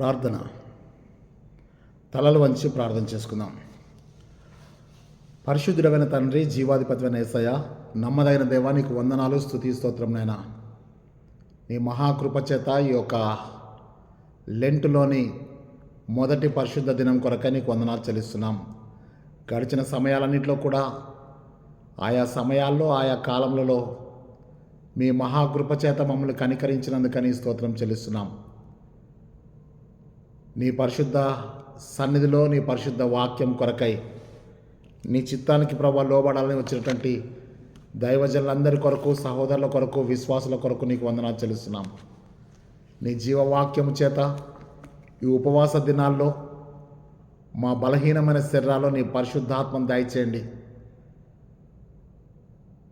ప్రార్థన. తలలు వంచి ప్రార్థన చేసుకుందాం. పరిశుద్ధుడైన తండ్రి, జీవాధిపతివైన యేసయ్య, నమ్మదైన దేవా, నీకు వందనాలు, స్తుతి, స్తోత్రం నైనా. నీ మహాకృప చేత ఈ యొక్క లెంటులోని మొదటి పరిశుద్ధ దినం కొరకై నీకు వందనాలు చెల్లిస్తున్నాం. గడిచిన సమయాలన్నింటిలో కూడా ఆయా సమయాల్లో ఆయా కాలములలో మీ మహాకృప చేత మమ్మల్ని కనికరించినందుకని స్తోత్రం చెల్లిస్తున్నాం. నీ పరిశుద్ధ సన్నిధిలో నీ పరిశుద్ధ వాక్యం కొరకై నీ చిత్తానికి ప్రభావ లోబడాలని వచ్చినటువంటి దైవజనులందరి కొరకు, సహోదరుల కొరకు, విశ్వాసుల కొరకు నీకు వందనాలు చెల్లిస్తున్నాం. నీ జీవవాక్యము చేత ఈ ఉపవాస దినాల్లో మా బలహీనమైన శరీరాల్లో నీ పరిశుద్ధాత్మను దయచేయండి.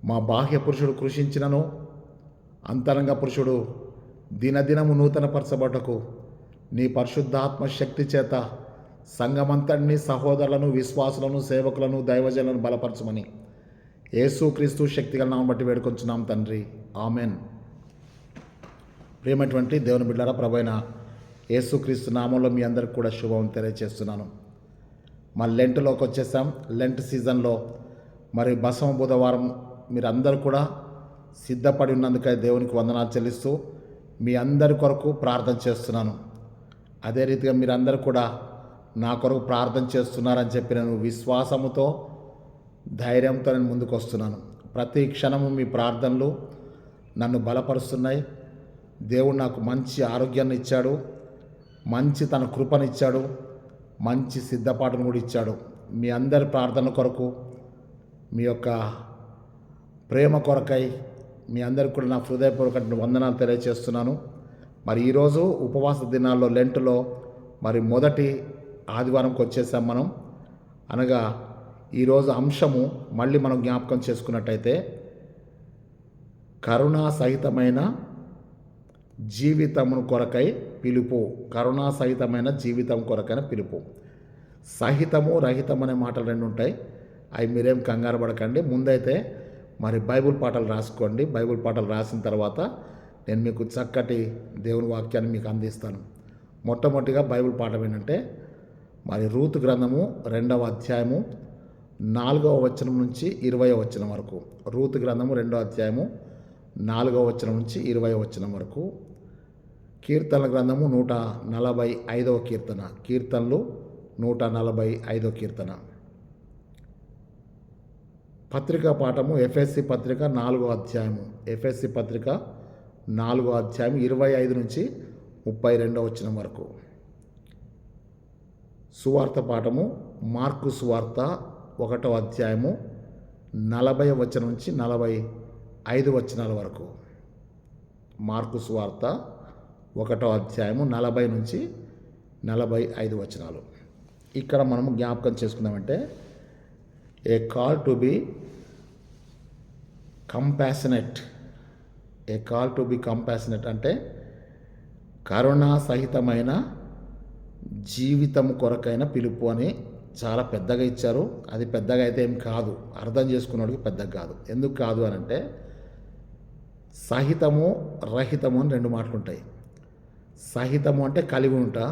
మా బాహ్య పురుషుడు కృషించినను అంతరంగ పురుషుడు దినదినము నూతనపరచబడటకు నీ పరిశుద్ధాత్మ శక్తి చేత సంఘమంతటిని, సహోదరులను, విశ్వాసులను, సేవకులను, దైవజనులను బలపరచమని యేసుక్రీస్తు శక్తిగల నామమును బట్టి వేడుకొంచున్నాం తండ్రి, ఆమెన్. ప్రియమైనటువంటి దేవుని బిడ్డలారా, ప్రభువైన యేసుక్రీస్తు నామంలో మీ అందరికి కూడా శుభం తెలియజేస్తున్నాను. మా లెంట్లోకి వచ్చేసాం. లెంట్ సీజన్లో మరి బసవ బుధవారం మీరందరూ కూడా సిద్ధపడి ఉన్నందుకై దేవునికి వందనాలు చెల్లిస్తూ మీ అందరి కొరకు ప్రార్థన చేస్తున్నాను. అదే రీతిగా మీరందరూ కూడా నా కొరకు ప్రార్థన చేస్తున్నారని చెప్పి నేను విశ్వాసముతో, ధైర్యంతో నేను ముందుకు వస్తున్నాను. ప్రతి క్షణము మీ ప్రార్థనలు నన్ను బలపరుస్తున్నాయి. దేవుడు నాకు మంచి ఆరోగ్యాన్ని ఇచ్చాడు, మంచి తన కృపనిచ్చాడు, మంచి సిద్ధపాటును కూడా ఇచ్చాడు. మీ అందరి ప్రార్థన కొరకు, మీ యొక్క ప్రేమ కొరకై మీ అందరికి కూడా నా హృదయపూర్వక వందనాలు తెలియజేస్తున్నాను. మరి ఈరోజు ఉపవాస దినాల్లో లెంటులో మరి మొదటి ఆదివారంకి వచ్చేసాం మనం. అనగా ఈరోజు అంశము మళ్ళీ మనం జ్ఞాపకం చేసుకున్నట్టయితే కరుణా సహితమైన జీవితము కొరకై పిలుపు. కరుణా సహితమైన జీవితం కొరకైన పిలుపు. సహితము, రహితం అనే మాటలు రెండు ఉంటాయి. అవి మీరేం కంగారు పడకండి. ముందైతే మరి బైబిల్ పాఠాలు రాసుకోండి. బైబిల్ పాఠాలు రాసిన తర్వాత నేను మీకు చక్కటి దేవుని వాక్యాన్ని మీకు అందిస్తాను. మొట్టమొదటిగా బైబిల్ పాఠం ఏంటంటే మరి రూతు గ్రంథము 2వ అధ్యాయము 4వ వచనం నుంచి 20వ వచనం వరకు. రూతు గ్రంథము 2వ అధ్యాయము 4వ వచనం నుంచి 20వ వచనం వరకు. కీర్తనల గ్రంథము 145వ కీర్తన. కీర్తనలు 145వ కీర్తన. పత్రికా పాఠము ఎఫ్ఎస్సి పత్రిక 4వ అధ్యాయము. ఎఫ్ఎస్సి పత్రిక 4వ అధ్యాయం 25 నుంచి 32వ వచనం వరకు. సువార్త పాఠము మార్కు సువార్త 1వ అధ్యాయము 40వ వచనం నుంచి 45 వచనాల వరకు. మార్కు సువార్త 1వ అధ్యాయము 40 నుంచి 45 వచనాలు. ఇక్కడ మనము జ్ఞాపకం చేసుకుందామంటే a call to be compassionate. A call to be compassionate అంటే కరుణా సహితమైన జీవితం కొరకైన పిలుపు అని చాలా పెద్దగా ఇచ్చారు. అది పెద్దగా అయితే ఏం కాదు, అర్థం చేసుకున్నవాడికి పెద్దగా కాదు. ఎందుకు కాదు అని అంటే సహితము, రహితము అని రెండు మాటలు ఉంటాయి. సహితము అంటే కలిగి ఉంటా,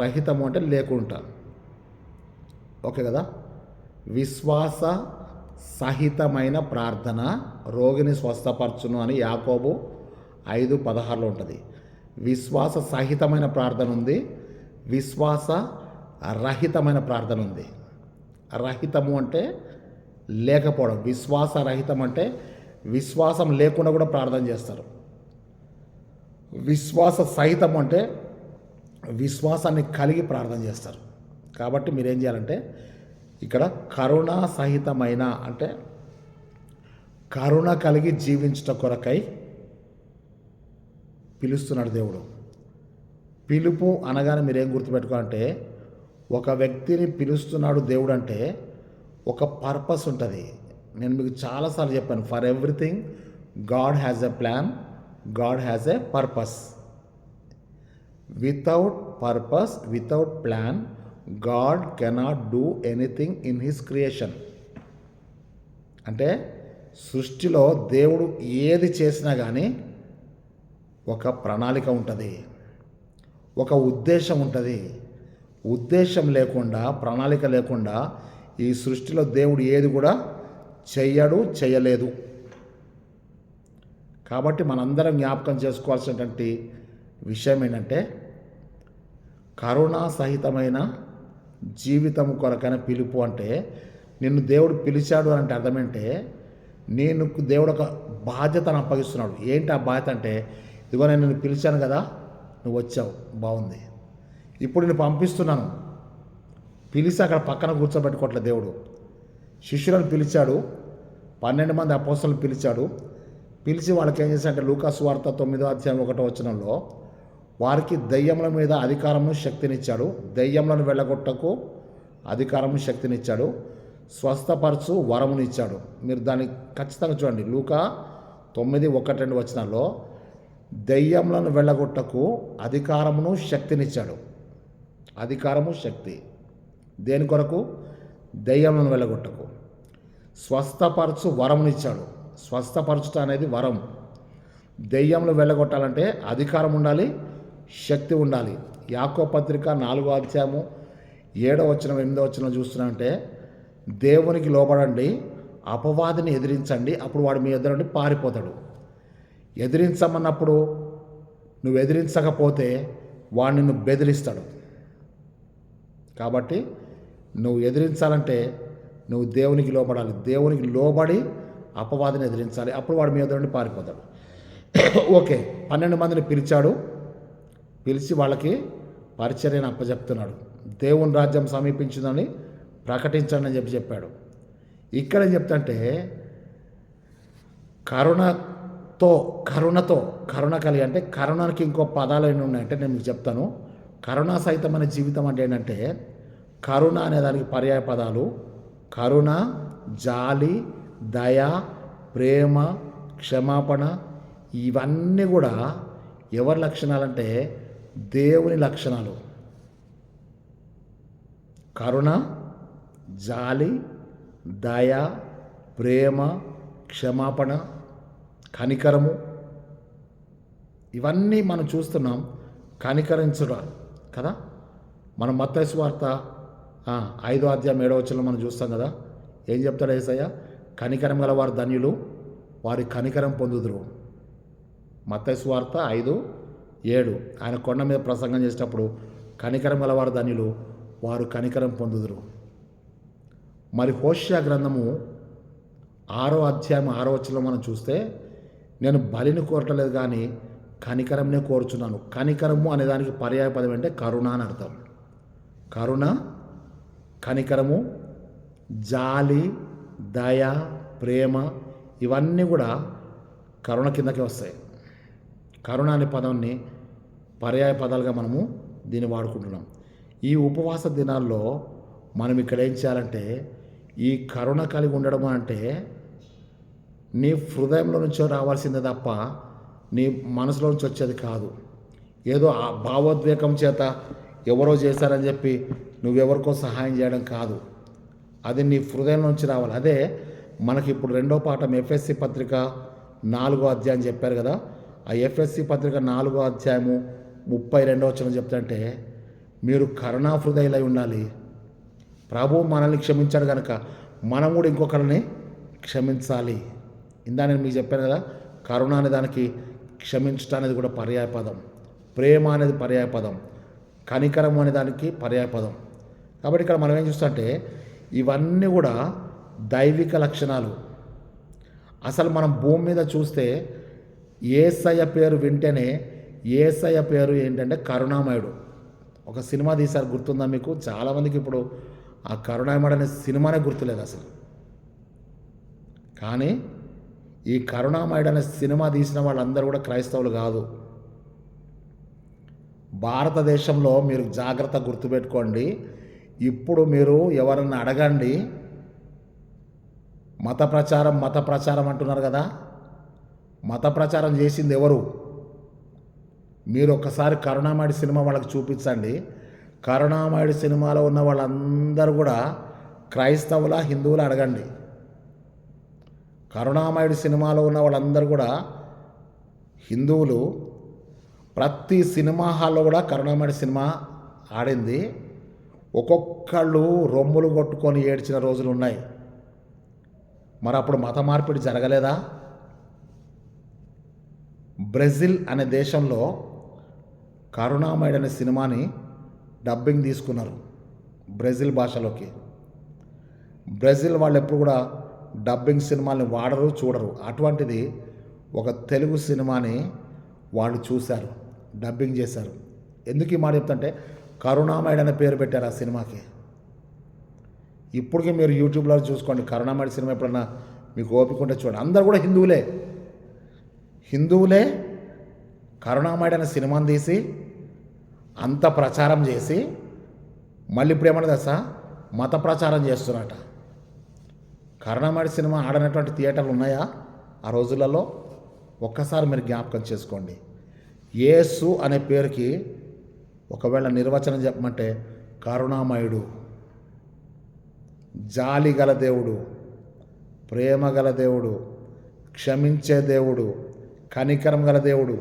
రహితము అంటే లేకుంటా. ఓకే కదా. విశ్వాస సహితమైన ప్రార్థన రోగిని స్వస్థపరచును అని యాకోబు 5:16 ఉంటుంది. విశ్వాస సహితమైన ప్రార్థన ఉంది, విశ్వాస రహితమైన ప్రార్థన ఉంది. రహితము అంటే లేకపోవడం. విశ్వాస రహితం అంటే విశ్వాసం లేకుండా కూడా ప్రార్థన చేస్తారు. విశ్వాస సహితం అంటే విశ్వాసాన్ని కలిగి ప్రార్థన చేస్తారు. కాబట్టి మీరేం చేయాలంటే ఇక్కడ కరుణ సహితమైన అంటే కరుణ కలిగి జీవించట కొరకై పిలుస్తున్నాడు దేవుడు. పిలుపు అనగానే మీరేం గుర్తుపెట్టుకోవాలంటే ఒక వ్యక్తిని పిలుస్తున్నాడు దేవుడు అంటే ఒక పర్పస్ ఉంటుంది. నేను మీకు చాలాసార్లు చెప్పాను, for everything God has a plan, God has a purpose. Without purpose, without plan, God cannot do anything in his creation. అంటే సృష్టిలో దేవుడు ఏది చేసినా కానీ ఒక ప్రణాళిక ఉంటుంది, ఒక ఉద్దేశం ఉంటుంది. ఉద్దేశం లేకుండా, ప్రణాళిక లేకుండా ఈ సృష్టిలో దేవుడు ఏది కూడా చేయలేదు. కాబట్టి మనందరం జ్ఞాపకం చేసుకోవాల్సినటువంటి విషయం ఏంటంటే, కరుణా సహితమైన జీవితం కొరకైన పిలుపు అంటే, నిన్ను దేవుడు పిలిచాడు అంటే అర్థమేంటే, నేను దేవుడు ఒక బాధ్యతను అప్పగిస్తున్నాడు. ఏంటి ఆ బాధ్యత అంటే, ఇదిగో నేను నిన్ను పిలిచాను కదా, నువ్వు వచ్చావు, బాగుంది, ఇప్పుడు నేను పంపిస్తున్నాను. పిలిచి అక్కడ పక్కన కూర్చోబెట్టుకోవట్లే దేవుడు. శిష్యులను పిలిచాడు, 12 మంది అపోస్తలులను పిలిచాడు. పిలిచి వాళ్ళకి ఏం చేశాడంటే, లూకా సువార్త 9:1 వారికి దెయ్యముల మీద అధికారము శక్తినిచ్చాడు. దెయ్యములను వెళ్ళగొట్టకు అధికారము శక్తినిచ్చాడు. స్వస్థపరచు వరమునిచ్చాడు. మీరు దాన్ని ఖచ్చితంగా చూడండి. లూకా 9:1-2 దెయ్యములను వెళ్ళగొట్టకు అధికారమును శక్తినిచ్చాడు. అధికారము, శక్తి దేని కొరకు? దెయ్యములను వెళ్ళగొట్టకు. స్వస్థపరచు వరమునిచ్చాడు. స్వస్థపరచుట అనేది వరం. దెయ్యములు వెళ్ళగొట్టాలంటే అధికారం ఉండాలి, శక్తి ఉండాలి. యాకోబు పత్రిక 4:7-8 చూస్తున్నామంటే, దేవునికి లోబడండి, అపవాదిని ఎదిరించండి, అప్పుడు వాడు మీ ఎదురు నుండి పారిపోతాడు. ఎదిరించమన్నప్పుడు నువ్వు ఎదిరించకపోతే వాడు నిన్ను బెదిరిస్తాడు. కాబట్టి నువ్వు ఎదిరించాలంటే నువ్వు దేవునికి లోబడాలి. దేవునికి లోబడి అపవాదిని ఎదిరించాలి, అప్పుడు వాడు మీ ఎదురు నుండి పారిపోతాడు. ఓకే, 12 మందిని పిలిచాడు. పిలిచి వాళ్ళకి పరిచర్యను అప్పచెప్తున్నాడు. దేవుని రాజ్యం సమీపించిందని ప్రకటించండి అని చెప్పాడు. ఇక్కడ ఏం చెప్తుంటే, కరుణ కలిగి అంటే, కరుణకి ఇంకో పదాలు ఎన్ని ఉన్నాయంటే నేను మీకు చెప్తాను. కరుణ సహితమైన జీవితం అంటే ఏంటంటే, కరుణ అనే దానికి పర్యాయ పదాలు కరుణ, జాలి, దయ, ప్రేమ, క్షమాపణ. ఇవన్నీ కూడా ఎవరి లక్షణాలంటే దేవుని లక్షణాలు. కరుణ, జాలి, దయ, ప్రేమ, క్షమాపణ, కనికరము, ఇవన్నీ మనం చూస్తున్నాం. కనికరించుట కదా. మనం మత్తయి సువార్త 5:7 మనం చూస్తాం కదా. ఏం చెప్తాడు యేసయ్య? కనికరం గల వారు ధన్యులు, వారి కనికరం పొందుదురు. మత్తయి సువార్త 5:7 ఆయన కొండ మీద ప్రసంగం చేసేటప్పుడు, కనికరం గల వారు ధన్యులు, వారు కనికరం పొందుదురు. మరి హోషేయ గ్రంథము 6:6 మనం చూస్తే, నేను బలిని కోరటలేదు కానీ కనికరంనే కోరుచున్నాను. కనికరము అనే దానికి పర్యాయ పదం అంటే కరుణ అని అర్థం. కరుణ, కనికరము, జాలి, దయ, ప్రేమ, ఇవన్నీ కూడా కరుణ కిందకే వస్తాయి. కరుణ అనే పదాన్ని పర్యాయ పదాలుగా మనము దీన్ని వాడుకుంటున్నాం. ఈ ఉపవాస దినాల్లో మనం ఇక్కడ ఏం చేయాలంటే, ఈ కరుణ కలిగి ఉండడం అంటే నీ హృదయంలో నుంచో రావాల్సిందే తప్ప నీ మనసులో నుంచి వచ్చేది కాదు. ఏదో ఆ భావోద్వేగం చేత ఎవరో చేశారని చెప్పి నువ్వెవరికో సహాయం చేయడం కాదు. అది నీ హృదయం నుంచి రావాలి. అదే మనకి ఇప్పుడు 2వ పాఠం ఎఫ్ఎస్సి పత్రిక 4వ అధ్యాయం చెప్పారు కదా. ఆ ఎఫ్ఎస్సి పత్రిక 4వ అధ్యాయము 32 చెప్తుంటే, మీరు కరుణా హృదయులై ఉండాలి. ప్రభువు మనల్ని క్షమించాడు కనుక మనం కూడా ఇంకొకరిని క్షమించాలి. ఇందా నేను మీకు చెప్పాను కదా, కరుణ అనే దానికి క్షమించడం అనేది కూడా పర్యాయ పదం, ప్రేమ అనేది పర్యాయ పదం, కనికరం అనే దానికి పర్యాయ పదం. కాబట్టి ఇక్కడ మనం ఏం చూస్తుంటే, ఇవన్నీ కూడా దైవిక లక్షణాలు. అసలు మనం భూమి మీద చూస్తే యేసయ్య పేరు వింటేనే, యేసయ్య పేరు ఏంటంటే కరుణామయుడు. ఒక సినిమా తీశారు, గుర్తుందా మీకు? చాలామందికి ఇప్పుడు ఆ కరుణామయుడు అనే సినిమానే గుర్తులేదు అసలు. కానీ ఈ కరుణామయుడు అనే సినిమా తీసిన వాళ్ళందరూ కూడా క్రైస్తవులు కాదు. భారతదేశంలో మీరు జాగ్రత్త గుర్తుపెట్టుకోండి. ఇప్పుడు మీరు ఎవరన్నా అడగండి, మత ప్రచారం అంటున్నారు కదా, మత ప్రచారం చేసింది ఎవరు? మీరు ఒక్కసారి కరుణామయుడు సినిమా వాళ్ళకి చూపించండి. కరుణామయుడు సినిమాలో ఉన్న వాళ్ళందరూ కూడా క్రైస్తవుల, హిందువులు అడగండి. కరుణామయుడు సినిమాలో ఉన్న వాళ్ళందరూ కూడా హిందువులు, ప్రతి సినిమా హాల్లో కూడా కరుణామణి సినిమా ఆడింది. ఒక్కొక్కళ్ళు రొమ్ములు కొట్టుకొని ఏడ్చిన రోజులు ఉన్నాయి. మరి అప్పుడు మత మార్పిడి జరగలేదా? బ్రెజిల్ అనే దేశంలో కరుణామయుడు అనే సినిమాని డబ్బింగ్ తీసుకున్నారు బ్రెజిల్ భాషలోకి. బ్రెజిల్ వాళ్ళు ఎప్పుడు కూడా డబ్బింగ్ సినిమాల్ని వాడరు, చూడరు. అటువంటిది ఒక తెలుగు సినిమాని వాళ్ళు చూశారు, డబ్బింగ్ చేశారు. ఎందుకు ఈ మాట చెప్తుంటే, కరుణామయుడు అనే పేరు పెట్టారు ఆ సినిమాకి. ఇప్పటికీ మీరు యూట్యూబ్లో చూసుకోండి, కరుణామయుడు సినిమా ఎప్పుడన్నా మీకు ఓపిక ఉంటే చూడండి. అందరు కూడా హిందువులే కరుణామయుడు అనే సినిమాని తీసి అంత ప్రచారం చేసి మళ్ళీ ఇప్పుడు ఏమన్నా తెలుసా, మత ప్రచారం చేస్తున్నారట. కరుణామయుడు సినిమా ఆడనటువంటి థియేటర్లు ఉన్నాయా ఆ రోజులలో? ఒక్కసారి మీరు జ్ఞాపకం చేసుకోండి. యేసు అనే పేరుకి ఒకవేళ నిర్వచనం చెప్పమంటే, కరుణామయుడు, జాలి గల దేవుడు, ప్రేమ గల దేవుడు, క్షమించే దేవుడు, కనికరం గల దేవుడు,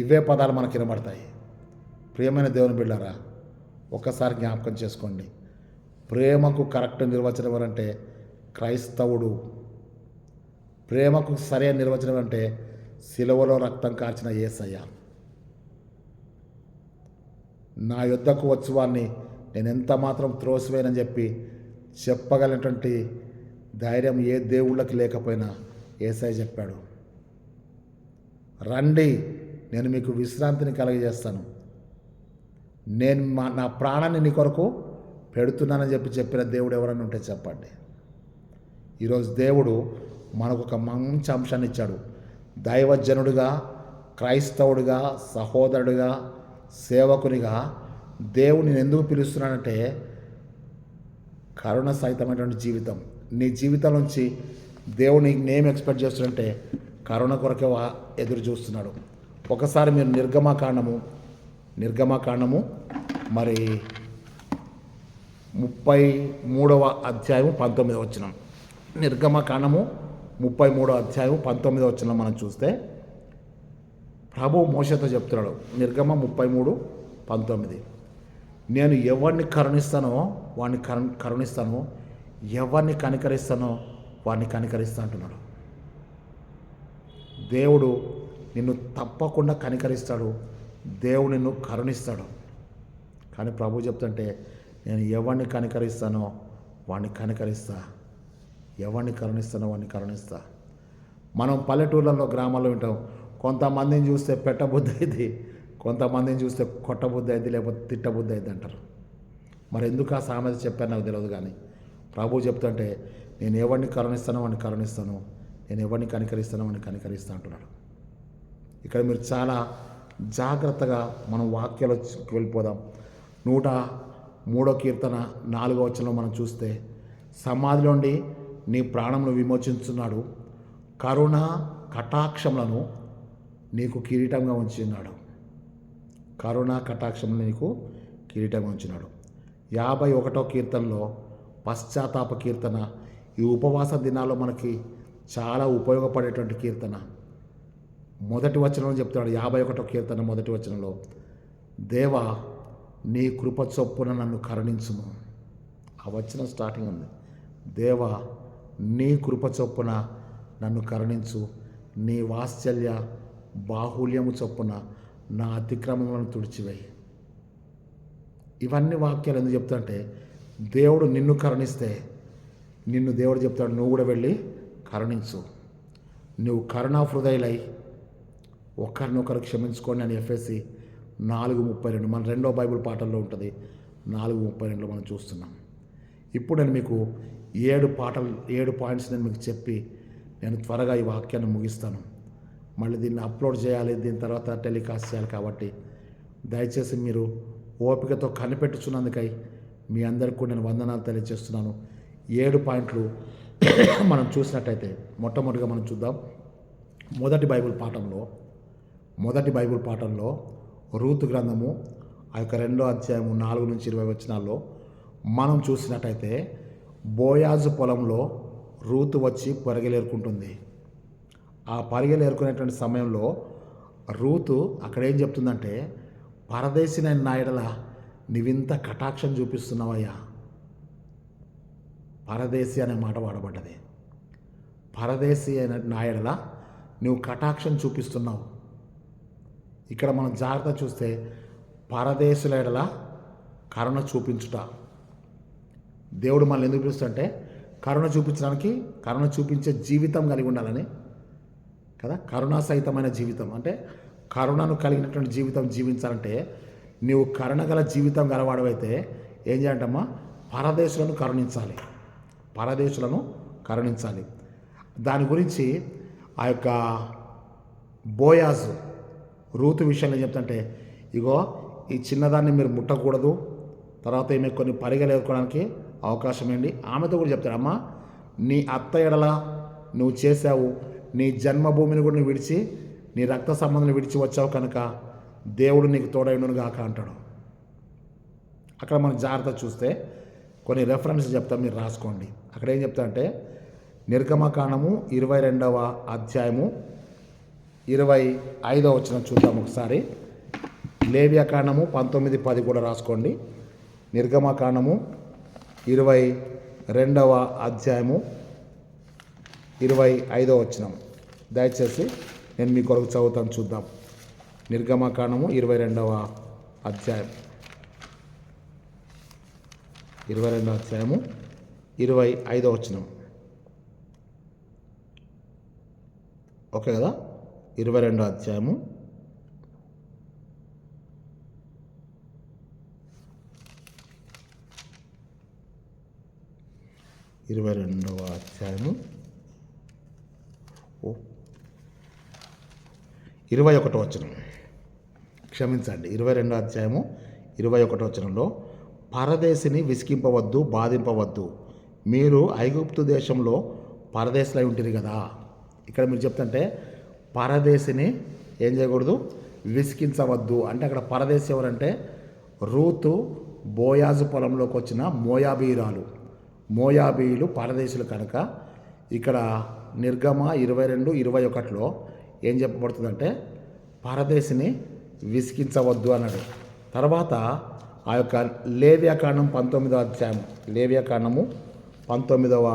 ఇవే పదాలు మనకి వినబడతాయి. ప్రియమైన దేవుని బిడ్డారా, ఒక్కసారి జ్ఞాపకం చేసుకోండి. ప్రేమకు కరెక్ట్ నిర్వచనం ఎవరంటే క్రైస్తవుడు. ప్రేమకు సరైన నిర్వచనం అంటే సిలువలో రక్తం కార్చిన యేసయ్య. నా యుద్ధకు వచ్చువాన్ని నేను ఎంత మాత్రం త్రోసివేనని చెప్పగలిగినటువంటి ధైర్యం ఏ దేవుళ్ళకి లేకపోయినా యేసయ్య చెప్పాడు. రండి, నేను మీకు విశ్రాంతిని కలగజేస్తాను, నేను నా ప్రాణాన్ని నీ కొరకు పెడుతున్నానని చెప్పిన దేవుడు ఎవరన్నా ఉంటే చెప్పండి. ఈరోజు దేవుడు మనకు ఒక మంచి అంశాన్ని ఇచ్చాడు. దైవజనుడిగా, క్రైస్తవుడిగా, సహోదరుడిగా, సేవకునిగా దేవుని ఎందుకు పిలుస్తున్నానంటే, కరుణ సహితమైనటువంటి జీవితం నీ జీవితం నుంచి దేవుడు నేమ్ ఎక్స్పెక్ట్ చేస్తున్నాడంటే కరుణ కొరకే ఎదురు చూస్తున్నాడు. ఒకసారి మీరు నిర్గమకాండము మరి 33వ అధ్యాయం 19వ వచనం. నిర్గమకాండము 33వ అధ్యాయం 19వ వచనం మనం చూస్తే ప్రభువు మోషేతో చెప్తున్నాడు. నిర్గమ 33:19, నేను ఎవరిని కరుణిస్తానో వాడిని కరుణిస్తాను, ఎవరిని కనికరిస్తానో వాడిని కనికరిస్తా అంటున్నాడు. దేవుడు నిన్ను తప్పకుండా కనికరిస్తాడు, దేవుడు నిన్ను కరుణిస్తాడు. కానీ ప్రభు చెప్తుంటే, నేను ఎవరిని కనికరిస్తానో వాడిని కనికరిస్తా, ఎవరిని కరుణిస్తానో వాడిని కరుణిస్తా. మనం పల్లెటూళ్ళలో, గ్రామాల్లో వింటాం, కొంతమందిని చూస్తే పెట్టబుద్ధి అయింది, కొంతమందిని చూస్తే కొట్టబుద్ధి అయింది, లేకపోతే తిట్టబుద్ధి అయింది అంటారు. మరి ఎందుకు ఆ సామెత చెప్పాను నాకు తెలియదు. కానీ ప్రభు చెప్తుంటే, నేను ఎవరిని కరుణిస్తానో వాడిని కరుణిస్తాను, నేను ఎవరిని కనికరిస్తానో వాడిని కనికరిస్తా అంటున్నాడు. ఇక్కడ మీరు చాలా జాగ్రత్తగా మనం వాక్యాలకు వెళ్ళిపోదాం. 103వ కీర్తన 4వ వచనంలో మనం చూస్తే, సమాధిలోండి నీ ప్రాణమును విమోచించున్నాడు, కరుణ కటాక్షములను నీకు కిరీటంగా ఉంచున్నాడు. కరుణ కటాక్షములను నీకు కిరీటంగా ఉంచున్నాడు. 51వ కీర్తనలో పశ్చాత్తాప కీర్తన. ఈ ఉపవాస దినాల్లో మనకి చాలా ఉపయోగపడేటువంటి కీర్తన. మొదటి వచనంలో చెప్తున్నాడు, 51వ కీర్తన మొదటి వచనంలో, దేవా నీ కృప చొప్పున నన్ను కరుణించుము. ఆ వచనం స్టార్టింగ్ ఉంది, దేవా నీ కృప చొప్పున నన్ను కరుణించు, నీ వాత్సల్య బాహుల్యము చొప్పున నా అతిక్రమములను తుడిచివేయి. ఇవన్నీ వాక్యాలు ఎందుకు చెప్తాడంటే, దేవుడు నిన్ను కరుణిస్తే నిన్ను దేవుడు చెప్తాడు, నువ్వు కూడా వెళ్ళి కరుణించు. నువ్వు కరుణా హృదయులై ఒకరినొకరు క్షమించుకోండి అని ఎఫ్ఎస్సి 4:32 మన రెండో బైబిల్ పాఠంలో ఉంటుంది. 4:32లో మనం చూస్తున్నాం. ఇప్పుడు నేను మీకు 7 పాయింట్స్ నేను మీకు చెప్పి నేను త్వరగా ఈ వాక్యాన్ని ముగిస్తాను. మళ్ళీ దీన్ని అప్లోడ్ చేయాలి, దీని తర్వాత టెలికాస్ట్ చేయాలి. కాబట్టి దయచేసి మీరు ఓపికతో కనిపెట్టుచున్నందుకై మీ అందరికీ కూడా నేను వందనాలు తెలియజేస్తున్నాను. 7 పాయింట్లు మనం చూసినట్టయితే మొట్టమొదటిగా మనం చూద్దాం. మొదటి బైబిల్ పాఠంలో రూతు గ్రంథము ఆ యొక్క 2వ అధ్యాయము 4-20 వచనాల్లో మనం చూసినట్టయితే, బోయాజు పొలంలో రూతు వచ్చి పరిగెలేరుకుంటుంది. ఆ పరిగెలేరుకునేటువంటి సమయంలో రూతు అక్కడ ఏం చెప్తుందంటే, పరదేశినైన నా ఎడల నీవింత కటాక్షం చూపిస్తున్నావయ్యా. పరదేశి అనే మాట వాడబడ్డది. పరదేశి అయిన నా ఎడల నువ్వు కటాక్షం చూపిస్తున్నావు. ఇక్కడ మనం జాగ్రత్త చూస్తే పరదేశుల ఎడల కరుణ చూపించుట. దేవుడు మనల్ని ఎందుకు పిలుస్తుంటే కరుణ చూపించడానికి, కరుణ చూపించే జీవితం కలిగి ఉండాలని కదా. కరుణా సహితమైన జీవితం అంటే కరుణను కలిగినటువంటి జీవితం జీవించాలంటే నీవు కరుణ గల జీవితం గలవాడవైతే ఏం చేయాలంటమ్మా, పరదేశులను కరుణించాలి. పరదేశులను కరుణించాలి. దాని గురించి ఆ యొక్క బోయాజు రూతు విషయంలో చెప్తుంటే, ఇగో ఈ చిన్నదాన్ని మీరు ముట్టకూడదు, తర్వాత ఈమె కొన్ని పరిగెలు ఎదుర్కోవడానికి అవకాశం ఏంటి. ఆమెతో కూడా చెప్తాడు, అమ్మ నీ అత్త ఎడల నువ్వు చేసావు, నీ జన్మభూమిని కూడా నువ్వు విడిచి, నీ రక్త సంబంధం విడిచి వచ్చావు కనుక దేవుడు నీకు తోడైండును గాక అంటాడు. అక్కడ మనం జాగ్రత్త చూస్తే కొన్ని రెఫరెన్స్ చెప్తాం, మీరు రాసుకోండి. అక్కడ ఏం చెప్తాడంటే నిర్గమకాండము 22వ అధ్యాయము 25వ వచనం చూద్దాం ఒకసారి. లేవ్యకాండము 19:10 కూడా రాసుకోండి. నిర్గమకాండము 22వ అధ్యాయము 25వ వచనం దయచేసి నేను మీ కొరకు చదువుతాను, చూద్దాం. నిర్గమకాండము 22వ అధ్యాయం 22వ అధ్యాయము 25వ వచనం. ఓకే కదా. 22వ అధ్యాయము 21వ అధ్యాయము 21వ వచనం, క్షమించండి, 22వ అధ్యాయము 21వ వచనంలో పరదేశిని విసికింపవద్దు, బాధింపవద్దు, మీరు ఐగుప్తు దేశంలో పరదేశులై ఉంటుంది కదా. ఇక్కడ మీరు చెప్తుంటే పరదేశిని ఏం చేయకూడదు, విసికించవద్దు అంటే అక్కడ పరదేశి ఎవరంటే రూతు బోయాజు పొలంలోకి వచ్చిన మోయాబీయురాలు. మోయాబీయులు పరదేశులు కనుక ఇక్కడ నిర్గమ 22:21లో ఏం చెప్పబడుతుందంటే పరదేశిని విసికించవద్దు అన్నాడు. తర్వాత ఆ యొక్క లేవ్యకాండం 19వ అధ్యాయం, లేవ్యకాండము 19వ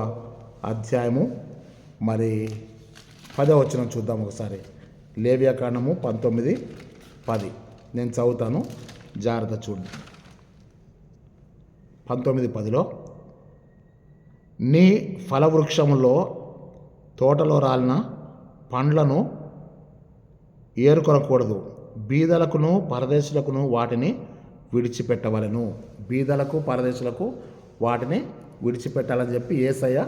అధ్యాయము మరి 10వ వచనం చూద్దాం ఒకసారి. లేవ్యకాండము 19:10 నేను చదువుతాను, జాగ్రత్త చూడండి. 19:10లో నీ ఫలవృక్షములో తోటలో రాలిన పండ్లను ఏరుకొనకూడదు, బీదలకును పరదేశులకును వాటిని విడిచిపెట్టవలెను. బీదలకు పరదేశులకు వాటిని విడిచిపెట్టాలని చెప్పి యేసయ్య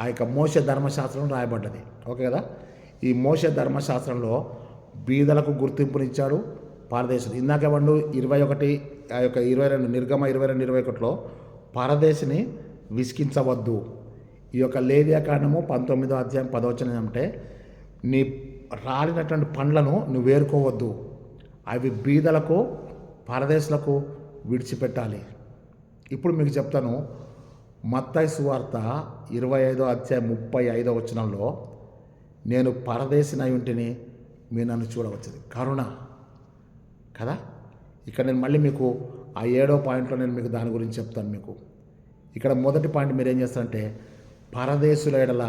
ఆ యొక్క మోషే ధర్మశాస్త్రం రాయబడ్డది. ఓకే కదా. ఈ మోషే ధర్మశాస్త్రంలో బీదలకు గుర్తింపునిచ్చాడు, పరదేశులు. ఇందాక వండు 21 ఆ యొక్క 22 నిర్గమ 22:21లో పరదేశిని విసికించవద్దు. ఈ యొక్క లేవ్యకాండము 19వ అధ్యాయం 10వ వచనం అంటే నీ రాలినటువంటి పండ్లను నువ్వు వేరుకోవద్దు, అవి బీదలకు పరదేశులకు విడిచిపెట్టాలి. ఇప్పుడు మీకు చెప్తాను, మత్తయి సువార్త 25వ అధ్యాయం 35వ వచనంలో నేను పరదేశినై ఉంటిని మీరు నన్ను చూడవచ్చుది, కరుణ కదా. ఇక్కడ నేను మళ్ళీ మీకు ఆ 7వ పాయింట్లో నేను మీకు దాని గురించి చెప్తాను. మీకు ఇక్కడ మొదటి పాయింట్ మీరు ఏం చేస్తారంటే పరదేశుల ఎడల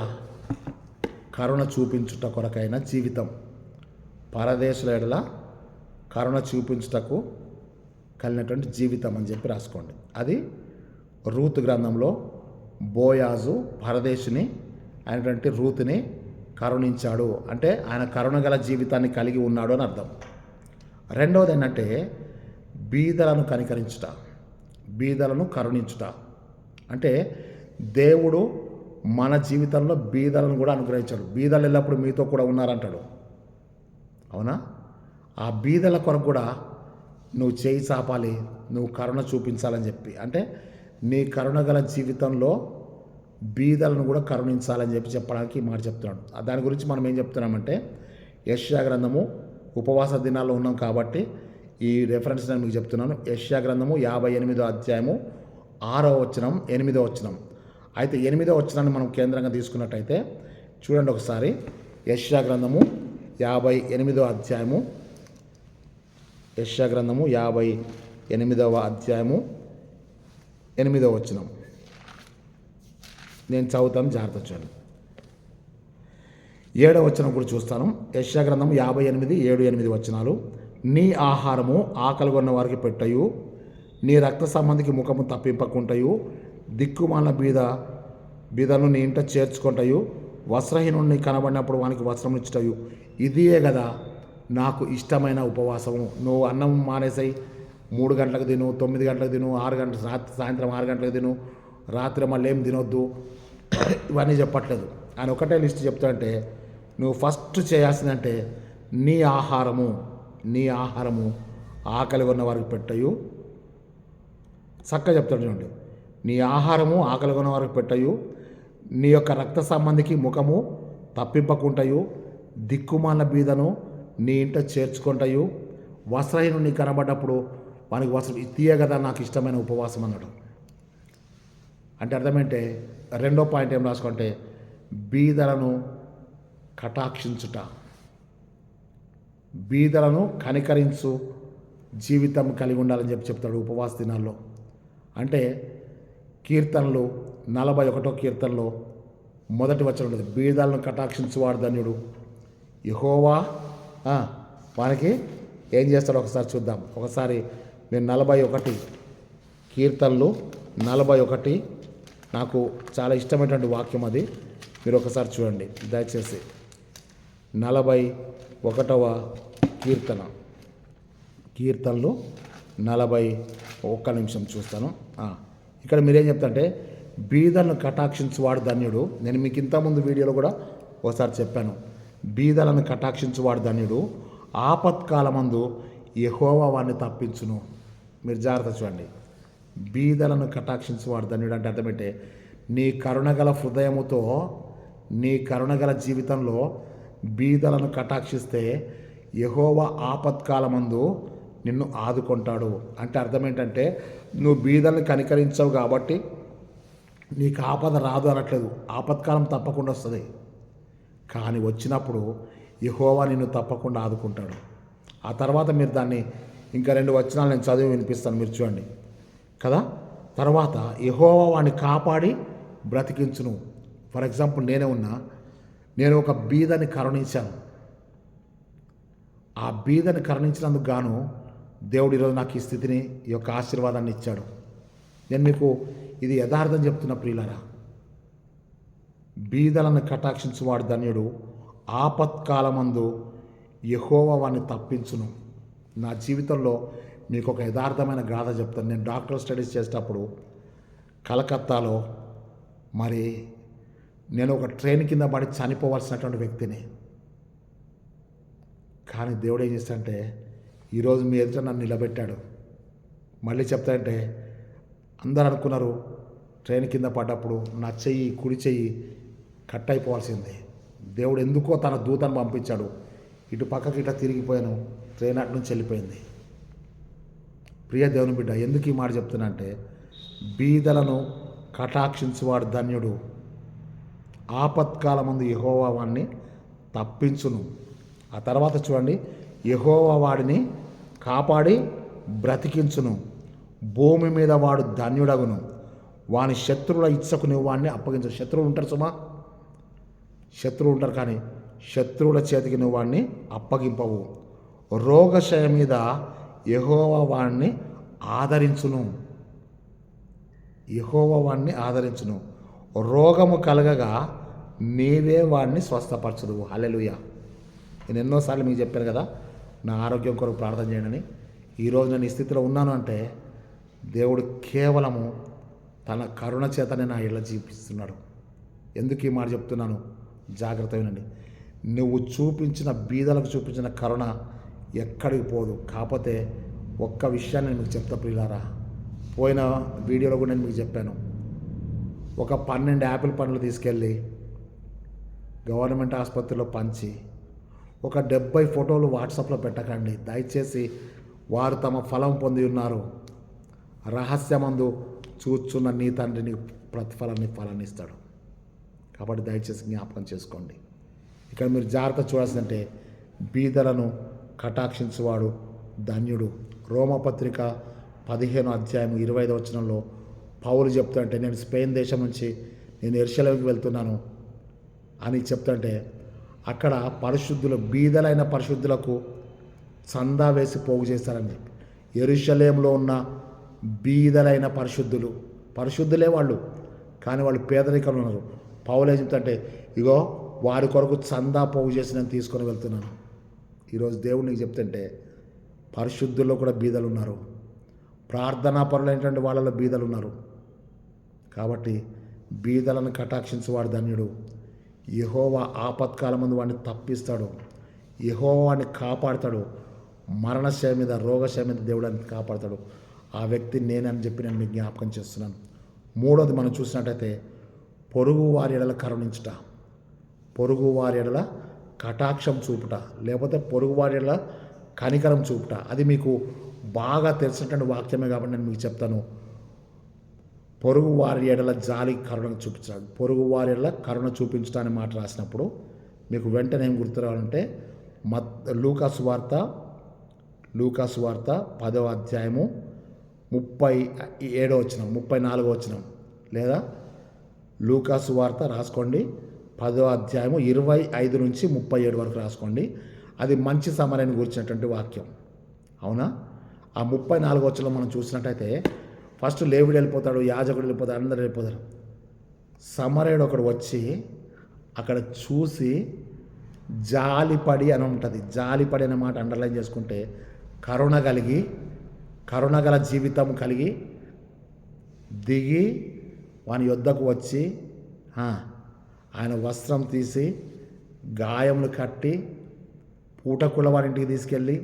కరుణ చూపించుట కొరకైన జీవితం. పరదేశుల ఎడల కరుణ చూపించుటకు కలిగినటువంటి జీవితం అని చెప్పి రాసుకోండి. అది రూతు గ్రంథంలో బోయాజు పరదేశుని అయినటువంటి రూతుని కరుణించాడు అంటే ఆయన కరుణ గల జీవితాన్ని కలిగి ఉన్నాడు అని అర్థం. రెండవది ఏంటంటే బీదలను కనికరించుట, బీదలను కరుణించుట అంటే దేవుడు మన జీవితంలో బీదలను కూడా అనుగ్రహించాడు. బీదలు ఎల్లప్పుడు మీతో కూడా ఉన్నారంటాడు, అవునా. ఆ బీదల కొరకు కూడా నువ్వు చేయి చాపాలి, నువ్వు కరుణ చూపించాలని చెప్పి అంటే నీ కరుణ గల జీవితంలో బీదలను కూడా కరుణించాలని చెప్పి చెప్పడానికి ఈ మాట చెప్తున్నాడు. దాని గురించి మనం ఏం చెప్తున్నామంటే యెషయా గ్రంథము ఉపవాస దినాల్లో ఉన్నాం కాబట్టి ఈ రెఫరెన్స్ నేను మీకు చెప్తున్నాను. యెషయా గ్రంథము 58వ అధ్యాయము 6వ వచనం 8వ వచనం. అయితే 8వ వచనాన్ని మనం కేంద్రంగా తీసుకున్నట్టయితే చూడండి ఒకసారి. యెషయా గ్రంథము 58వ అధ్యాయము, యెషయా గ్రంథము 58వ అధ్యాయము 8వ వచనం. నేను చదువుతాను, జాగ్రత్త చూడండి. 7వ వచనం కూడా చూస్తాను. యెషయా గ్రంథం 58, 7, 8 వచనాలు. నీ ఆహారము ఆకలిగొన్న వారికి పెట్టయు, నీ రక్త సంబంధికి ముఖము తప్పింపకుంటయు, దిక్కుమాల బీదను నీ ఇంట చేర్చుకుంటయు, వస్త్రహీనుడిని కనబడినప్పుడు వానికి వస్త్రం ఇచ్చుటయు. ఇదియే కదా నాకు ఇష్టమైన ఉపవాసము. నువ్వు అన్నం మానేసాయి, 3 గంటలకు తిను, 9 గంటలకు తిను, 6 గంటలకు, సాయంత్రం 6 గంటలకు తిను, రాత్రి మళ్ళీ ఏం తినొద్దు, ఇవన్నీ చెప్పట్లేదు. ఆయన ఒకటే లిస్ట్ చెప్తాడంటే, నువ్వు ఫస్ట్ చేయాల్సిందంటే నీ ఆహారము ఆకలి ఉన్న వారికి పెట్టయు. చక్కగా చెప్తాడు చూడండి. నీ ఆహారము ఆకలి ఉన్న వారికి పెట్టయు, నీ యొక్క రక్త సంబంధికి ముఖము తప్పింపకుంటయు, దిక్కుమాల బీదను నీ ఇంట చేర్చుకుంటయు, వస్త్రహీనుని కనబడ్డప్పుడు వానికి వస్త్రం. ఇదే కదా నాకు ఇష్టమైన ఉపవాసం అన్నాడు. అంటే అర్థమేంటే, రెండో పాయింట్ ఏం రాసుకుంటే, బీదలను కటాక్షించుట, బీదలను కనికరించు జీవితం కలిగి ఉండాలని చెప్తాడు ఉపవాస దినాల్లో. అంటే కీర్తనలు 41వ కీర్తనలో మొదటి వచనం ఉంటుంది, బీదలను కటాక్షించువాడు ధన్యుడు. యెహోవా వానికి ఏం చేస్తాడో ఒకసారి చూద్దాం. ఒకసారి నేను 41 కీర్తనలు 41, నాకు చాలా ఇష్టమైనటువంటి వాక్యం అది. మీరు ఒకసారి చూడండి దయచేసి. 41వ కీర్తనలు 41 నిమిషం చూస్తాను. ఇక్కడ మీరేం చెప్తారంటే, బీదలను కటాక్షించువాడు ధన్యుడు. నేను మీకు ఇంతకుముందు వీడియోలో కూడా ఒకసారి చెప్పాను, బీదలను కటాక్షించువాడు ధన్యుడు, ఆపత్కాలమందు యెహోవా వారిని తప్పించును. మీరు జాగ్రత్త చూడండి. బీదలను కటాక్షించువాడు ధన్యుడు అంటే అర్థమైతే, నీ కరుణగల హృదయముతో, నీ కరుణగల జీవితంలో బీదలను కటాక్షిస్తే యెహోవా ఆపత్కాలమందు నిన్ను ఆదుకుంటాడు. అంటే అర్థం ఏంటంటే, నువ్వు బీదలను కనికరించవు కాబట్టి నీకు ఆపద రాదు అనట్లేదు. ఆపత్కాలం తప్పకుండా వస్తుంది, కానీ వచ్చినప్పుడు యెహోవా నిన్ను తప్పకుండా ఆదుకుంటాడు. ఆ తర్వాత మీరు దాన్ని ఇంకా 2 వచనాలు నేను చదివి వినిపిస్తాను, మీరు చూడండి కదా. తర్వాత యెహోవా వాడిని కాపాడి బ్రతికించును. ఫర్ ఎగ్జాంపుల్ నేను ఒక బీదని కరుణించాను. ఆ బీదని కరుణించినందుకు గాను దేవుడు ఈరోజు నాకు ఈ స్థితిని, ఈ యొక్క ఆశీర్వాదాన్ని ఇచ్చాడు. నేను మీకు ఇది యథార్థం చెప్తున్న ప్రియులారా. బీదలను కటాక్షించువాడు ధన్యుడు, ఆపత్కాలమందు యెహోవా వారిని తప్పించును. నా జీవితంలో మీకు ఒక యథార్థమైన గాథ చెప్తాను. నేను డాక్టర్ స్టడీస్ చేసేటప్పుడు కలకత్తాలో మరి నేను ఒక ట్రైన్ కింద పడి చనిపోవాల్సినటువంటి వ్యక్తిని. కానీ దేవుడు ఏం చేస్తాడంటే, ఈరోజు మీ ఎదుట నన్ను నిలబెట్టాడు. మళ్ళీ చెప్తాడంటే, అందరు అనుకున్నారు ట్రైన్ కింద పడ్డప్పుడు నా కుడి చెయ్యి కట్ అయిపోవాల్సిందే. దేవుడు ఎందుకో తన దూతను పంపించాడు. ఇటు పక్కకి ఇట్లా తిరిగిపోయాను, ట్రైన్ అటు నుంచి వెళ్ళిపోయింది. ప్రియ దేవుని బిడ్డ, ఎందుకు ఈ మాట చెప్తున్నా అంటే, బీదలను కటాక్షించువాడు ధన్యుడు, ఆపత్కాలమందు యెహోవా వాడిని తప్పించును. ఆ తర్వాత చూడండి, యెహోవా వాడిని కాపాడి బ్రతికించును, భూమి మీద వాడు ధన్యుడగును, వాని శత్రువుల ఇచ్చకు నువ్వు వాడిని అప్పగించు. శత్రువులు ఉంటారు సుమా, శత్రువులు ఉంటారు, కానీ శత్రువుల చేతికి నువ్వు వాడిని అప్పగింపవు. రోగశయ మీద యెహోవా వాడిని ఆదరించును, యెహోవా వాడిని ఆదరించును, రోగము కలగగా నీవే వాడిని స్వస్థపరచుదు. హల్లెలూయా. నేను ఎన్నోసార్లు మీకు చెప్పాను కదా, నా ఆరోగ్యం కొరకు ప్రార్థన చేయడని. ఈరోజు నేను ఈ స్థితిలో ఉన్నాను అంటే దేవుడు కేవలము తన కరుణ చేతనే నా ఇళ్ళ జీవిస్తున్నాడు. ఎందుకు ఈ మాట చెప్తున్నాను, జాగ్రత్త వినండి. నువ్వు చూపించిన బీదలకు చూపించిన కరుణ ఎక్కడికి పోదు. కాకపోతే ఒక్క విషయాన్ని నేను మీకు చెప్తా ప్రియులారా. పోయిన వీడియోలో కూడా నేను మీకు చెప్పాను, ఒక 12 యాపిల్ పండ్లు తీసుకెళ్ళి గవర్నమెంట్ ఆసుపత్రిలో పంచి ఒక 70 ఫోటోలు వాట్సాప్లో పెట్టకండి దయచేసి. వారు తమ ఫలం పొంది ఉన్నారు. రహస్యమందు చూచున్న నీ తండ్రిని ఫలాన్ని ఇస్తాడు. కాబట్టి దయచేసి జ్ఞాపకం చేసుకోండి. ఇక్కడ మీరు జాగ్రత్త చూడాల్సిందంటే, బీదలను కటాక్షించువాడు ధన్యుడు. రోమపత్రిక 15:25 పౌలు చెప్తుంటే, నేను స్పెయిన్ దేశం నుంచి నేను యెరూషలేముకి వెళ్తున్నాను అని చెప్తుంటే, అక్కడ పరిశుద్ధులు, బీదలైన పరిశుద్ధులకు చందా వేసి పోగు చేస్తారని చెప్పి, యెరూషలేములో ఉన్న బీదలైన పరిశుద్ధులే వాళ్ళు, కానీ వాళ్ళు పేదరికంలో ఉన్నారు. పౌలు ఏం చెప్తుంటే, ఇగో వారి కొరకు చందా పోగు చేసి నేను తీసుకొని వెళ్తున్నాను. ఈరోజు దేవుడు నీకు చెప్తుంటే, పరిశుద్ధుల్లో కూడా బీదలు ఉన్నారు, ప్రార్థనా పరులైనటువంటి వాళ్ళలో బీదలు ఉన్నారు. కాబట్టి బీదలను కటాక్షించువాడు ధన్యుడు. యెహోవా ఆపత్కాలమందు వాడిని తప్పిస్తాడు, యెహోవా వాడిని కాపాడుతాడు. మరణశయ మీద, రోగశయ మీద దేవుడిని కాపాడుతాడు. ఆ వ్యక్తి నేనని చెప్పి నేను మీకు జ్ఞాపకం చేస్తున్నాను. మూడోది మనం చూసినట్టయితే, పొరుగు వారి ఎడల కరుణించుట, పొరుగు వారి ఎడల కటాక్షం చూపుట, లేకపోతే పొరుగు వారి ఎడల కనికరం చూపుట. అది మీకు బాగా తెలిసినటువంటి వాక్యమే కాబట్టి నేను మీకు చెప్తాను. పొరుగు వారి ఎడల జాలి కరుణ చూపించాలి. పొరుగు వారి ఎడల కరుణ చూపించడానికి మాట రాసినప్పుడు మీకు వెంటనే ఏం గుర్తు రావాలంటే, లూకాసు వార్త 10:37, 34 లేదా లూకాసు వార్త రాసుకోండి, 10:25 నుంచి 37 వరకు రాసుకోండి. అది మంచి సమరని గురించినటువంటి వాక్యం. అవునా? ఆ 34 మనం చూసినట్టయితే, ఫస్ట్ లేవిడు వెళ్ళిపోతాడు, యాజకుడు వెళ్ళిపోతాడు, అందరూ వెళ్ళిపోతారు. సమరయుడు ఒకడు వచ్చి అక్కడ చూసి జాలిపడి అని ఉంటుంది. జాలిపడి అనే మాట అండర్లైన్ చేసుకుంటే, కరుణ గల జీవితం కలిగి దిగి వాని యొద్దకు వచ్చి ఆయన వస్త్రం తీసి గాయములు కట్టి పూటకుల వారింటికి తీసుకెళ్ళి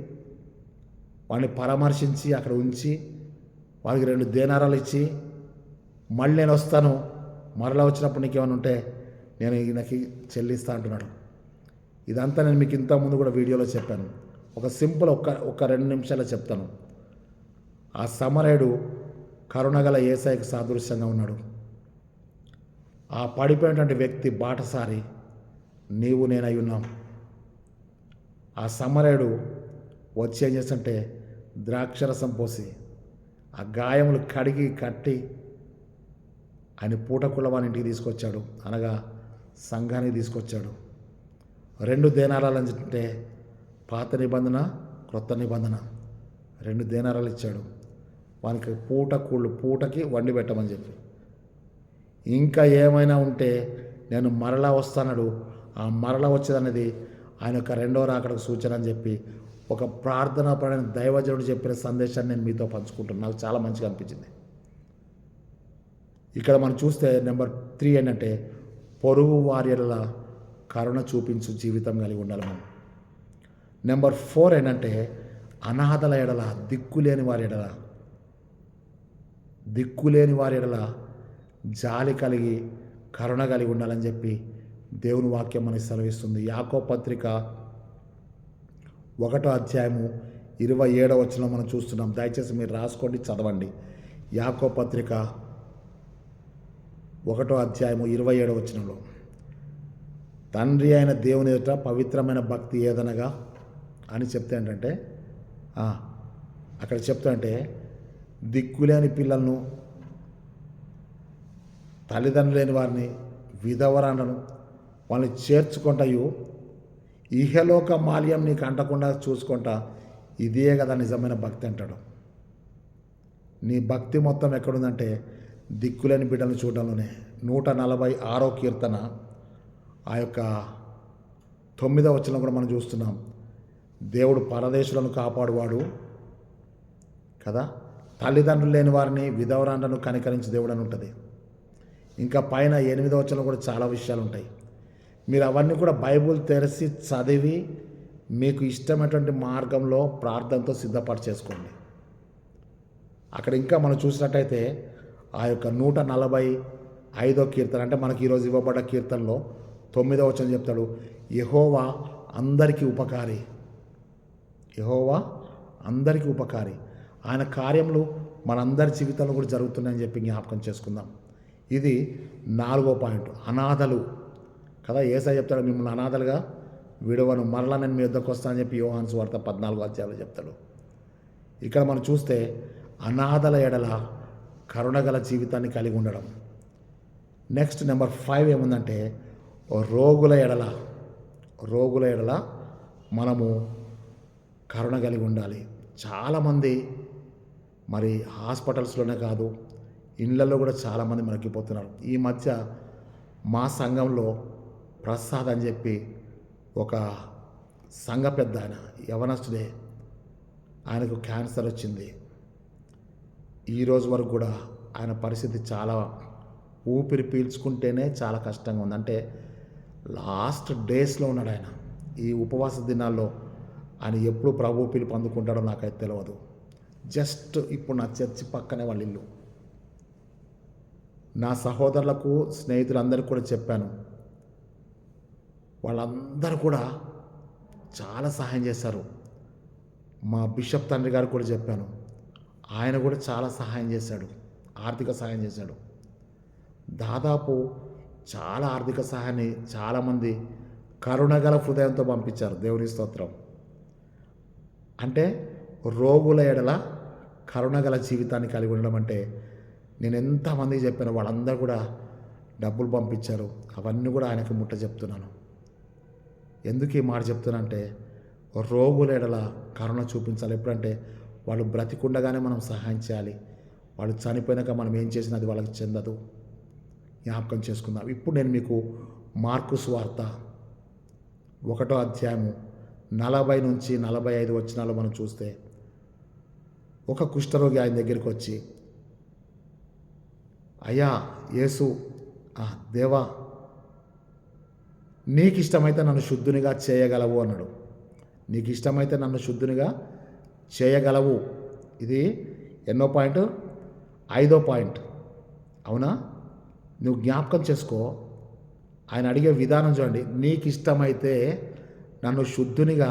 వాడిని పరామర్శించి అక్కడ ఉంచి వాడికి 2 దేనారాలు ఇచ్చి, మళ్ళీ నేను వస్తాను, మరలా వచ్చినప్పుడు నీకు ఏమైనా ఉంటే నేను ఈయనకి చెల్లిస్తా అంటున్నాడు. ఇదంతా నేను మీకు ఇంతకుముందు కూడా వీడియోలో చెప్పాను. ఒక సింపుల్ ఒక 2 నిమిషాల్లో చెప్తాను. ఆ సమరయుడు కరుణగల యేసయ్యకు సాదృశ్యంగా ఉన్నాడు. ఆ పడిపోయినటువంటి వ్యక్తి బాటసారి నీవు నేనై ఉన్నాం. ఆ సమరయుడు వచ్చి ఏం చేస్తుంటే, ద్రాక్షరసం పోసి ఆ గాయములు కడిగి కట్టి ఆయన పూటకుళ్ళవాని ఇంటికి తీసుకొచ్చాడు, అనగా సంఘానికి తీసుకొచ్చాడు. 2 దేనారాలు అంటే పాత నిబంధన, క్రొత్త నిబంధన, 2 దేనారాలు ఇచ్చాడు. వానికి పూటకి వండి పెట్టమని చెప్పి, ఇంకా ఏమైనా ఉంటే నేను మరలా వస్తానడు. ఆ మరలా వచ్చేదనేది ఆయన యొక్క 2వ రాకడకు సూచన అని చెప్పి ఒక ప్రార్థనాపరమైన దైవజనుడు చెప్పిన సందేశాన్ని నేను మీతో పంచుకుంటున్నాను. నాకు చాలా మంచిగా అనిపించింది. ఇక్కడ మనం చూస్తే నెంబర్ 3 ఏంటంటే, పొరుగు వారి ఎడల కరుణ చూపించు జీవితం కలిగి ఉండాలి మనం. నెంబర్ 4 ఏంటంటే, అనాథల ఎడల, దిక్కులేని వారి ఎడల జాలి కలిగి కరుణ కలిగి ఉండాలని చెప్పి దేవుని వాక్యం మనకి సెలవిస్తుంది. యాకోబు పత్రిక 1:27 మనం చూస్తున్నాం. దయచేసి మీరు రాసుకోండి, చదవండి. యాకోబు పత్రిక 1:27 తండ్రి అయిన దేవుని ఎదుట పవిత్రమైన భక్తి ఏదనగా అని చెప్తే ఏంటంటే, అక్కడ చెప్తుంటే, దిక్కులేని పిల్లలను, తల్లిదండ్రులు లేని వారిని, విధవరాలను వాళ్ళని చేర్చుకుంటాయు, ఇహలోక మాల్యం నీకు అంటకుండా చూసుకుంటా, ఇదే కదా నిజమైన భక్తి అంటాడు. నీ భక్తి మొత్తం ఎక్కడుందంటే దిక్కులేని బిడ్డలను చూడడంలోనే. 146వ కీర్తన ఆ యొక్క 9వ వచనం కూడా మనం చూస్తున్నాం. దేవుడు పరదేశులను కాపాడువాడు కదా, తల్లిదండ్రులు లేని వారిని, విధవరాండ్లను కనికరించి దేవుడు అని ఉంటుంది. ఇంకా పైన 8వ వచనం కూడా చాలా విషయాలు ఉంటాయి. మీరు అవన్నీ కూడా బైబుల్ తెరిచి చదివి మీకు ఇష్టమైనటువంటి మార్గంలో ప్రార్థనతో సిద్ధపాటు చేసుకోండి. అక్కడ ఇంకా మనం చూసినట్టయితే ఆ యొక్క 145వ కీర్తన, అంటే మనకి ఈరోజు ఇవ్వబడ్డ కీర్తనలో 9వ వచనం చెప్తాడు, యెహోవా అందరికీ ఉపకారి. ఆయన కార్యములు మనందరి జీవితంలో కూడా జరుగుతున్నాయని చెప్పి జ్ఞాపకం చేసుకుందాం. ఇది 4వ పాయింట్, అనాథలు కదా. యేసయ్య చెప్తాడు, మిమ్మల్ని అనాథలుగా విడవను, మరలా నేను మీ యుద్ధకు వస్తానని చెప్పి యోహాను సువార్త 14వ అధ్యాయంలో చెప్తాడు. ఇక్కడ మనం చూస్తే అనాథల ఎడల కరుణగల జీవితాన్ని కలిగి ఉండడం. నెక్స్ట్ నెంబర్ 5 ఏముందంటే రోగుల ఎడల మనము కరుణ కలిగి ఉండాలి. చాలామంది మరి హాస్పిటల్స్లోనే కాదు, ఇళ్ళల్లో కూడా చాలామంది మరకిపోతున్నారు. ఈ మధ్య మా సంఘంలో ప్రసాద్ అని చెప్పి ఒక సంఘ పెద్ద ఆయన, యవనస్తుడే, ఆయనకు క్యాన్సర్ వచ్చింది. ఈరోజు వరకు కూడా ఆయన పరిస్థితి చాలా, ఊపిరి పీల్చుకుంటేనే చాలా కష్టంగా ఉంది. అంటే లాస్ట్ డేస్లో ఉన్నాడు ఆయన. ఈ ఉపవాస దినాల్లో ఆయన ఎప్పుడు ప్రభు పిలుపు అందుకుంటాడో నాకైతే తెలియదు. జస్ట్ ఇప్పుడు నా చర్చి పక్కనే వాళ్ళ ఇల్లు. నా సహోదరులకు, స్నేహితులందరికీ కూడా చెప్పాను. వాళ్ళందరూ కూడా చాలా సహాయం చేశారు. మా బిషప్ తండ్రి గారు కూడా చెప్పాను, ఆయన కూడా చాలా సహాయం చేశాడు, ఆర్థిక సహాయం చేశాడు. దాదాపు చాలా ఆర్థిక సహాయాన్ని చాలామంది కరుణగల హృదయంతో పంపించారు. దేవుని స్తోత్రం. అంటే రోగుల ఎడల కరుణగల జీవితాన్ని కలిగి ఉండడం అంటే, నేను ఎంతమందికి చెప్పాను, వాళ్ళందరూ కూడా డబ్బులు పంపించారు. అవన్నీ కూడా ఆయనకి ముట్ట చెప్తున్నాను. ఎందుకు ఈ మాట చెప్తున్నానంటే, రోగుల ఎడల కరుణ చూపించాలి. ఎప్పుడంటే వాళ్ళు బ్రతికుండగానే మనం సహాయం చేయాలి. వాళ్ళు చనిపోయినాక మనం ఏం చేసినా అది వాళ్ళకి చెందదు. జ్ఞాపకం చేసుకుందాం. ఇప్పుడు నేను మీకు మార్కు సువార్త 1వ అధ్యాయము 40 నుంచి 45 వచనాలు మనం చూస్తే, ఒక కుష్ఠరోగి ఆయన దగ్గరికి వచ్చి, అయ్యా యేసు, దేవా, నీకు ఇష్టమైతే నన్ను శుద్ధునిగా చేయగలవు అన్నాడు. నీకు ఇష్టమైతే నన్ను శుద్ధునిగా చేయగలవు. ఇది ఎన్నో పాయింట్? 5వ పాయింట్. అవునా? నువ్వు జ్ఞాపకం చేసుకో. ఆయన అడిగే విధానం చూడండి. నీకు ఇష్టమైతే నన్ను శుద్ధునిగా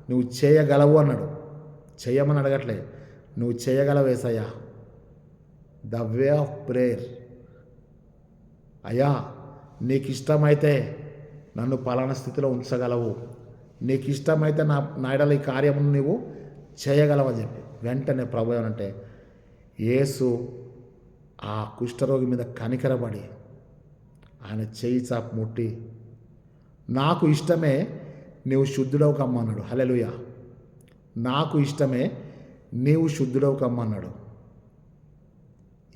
నువ్వు చేయగలవు అన్నాడు. చెయ్యమని అడగట్లే, నువ్వు చేయగలవు యేసయ్యా. The way of prayer. అయ్యా నీకు ఇష్టమైతే నన్ను పలానా స్థితిలో ఉంచగలవు, నీకు ఇష్టమైతే నా ఎడల ఈ కార్యమును నువ్వు చేయగలవని చెప్పి వెంటనే ప్రభు ఏమనంటే, యేసు ఆ కుష్ఠరోగి మీద కనికరపడి ఆయన చేయి చాపు ముట్టి, నాకు ఇష్టమే, నీవు శుద్ధుడవు కమ్మన్నాడు. హల్లెలూయా. నాకు ఇష్టమే, నీవు శుద్ధుడవు కమ్మన్నాడు.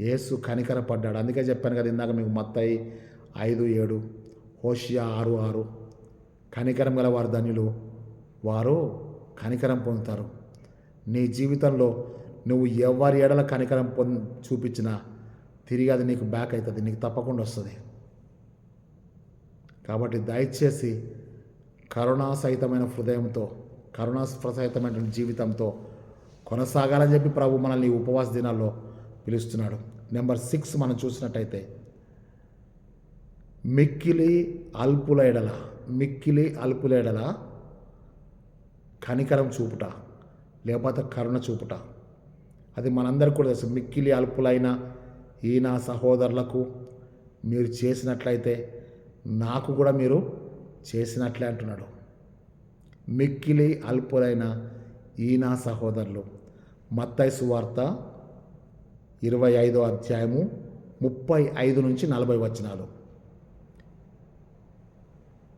యేసు కనికరపడ్డాడు. అందుకే చెప్పాను కదా ఇందాక మీకు, మత్తయి 5:7, హోషియా 6:6. కనికరం గల వారు ధన్యులు, వారు కనికరం పొందుతారు. నీ జీవితంలో నువ్వు ఎవరి ఎడల కనికరం చూపించినా తిరిగి అది నీకు బ్యాక్ అవుతుంది, నీకు తప్పకుండా వస్తుంది. కాబట్టి దయచేసి కరుణాసహితమైన హృదయంతో, కరుణాసహితమైన జీవితంతో కొనసాగాలని చెప్పి ప్రభు మనల్ని ఉపవాస దినాల్లో పిలుస్తున్నాడు. నెంబర్ 6 మనం చూసినట్టయితే, మిక్కిలి అల్పుల ఎడల కనికరం చూపుట, లేకపోతే కరుణ చూపుట. అది మనందరికీ కూడా తెలుసు. మిక్కిలి అల్పులైన ఈ నా సహోదరులకు మీరు చేసినట్లయితే నాకు కూడా మీరు చేసినట్లే అంటున్నాడు. మిక్కిలి అల్పులైన ఈ నా సహోదరులు. మత్తయి సువార్త 25వ అధ్యాయము 35 నుంచి 40 వచనాలు.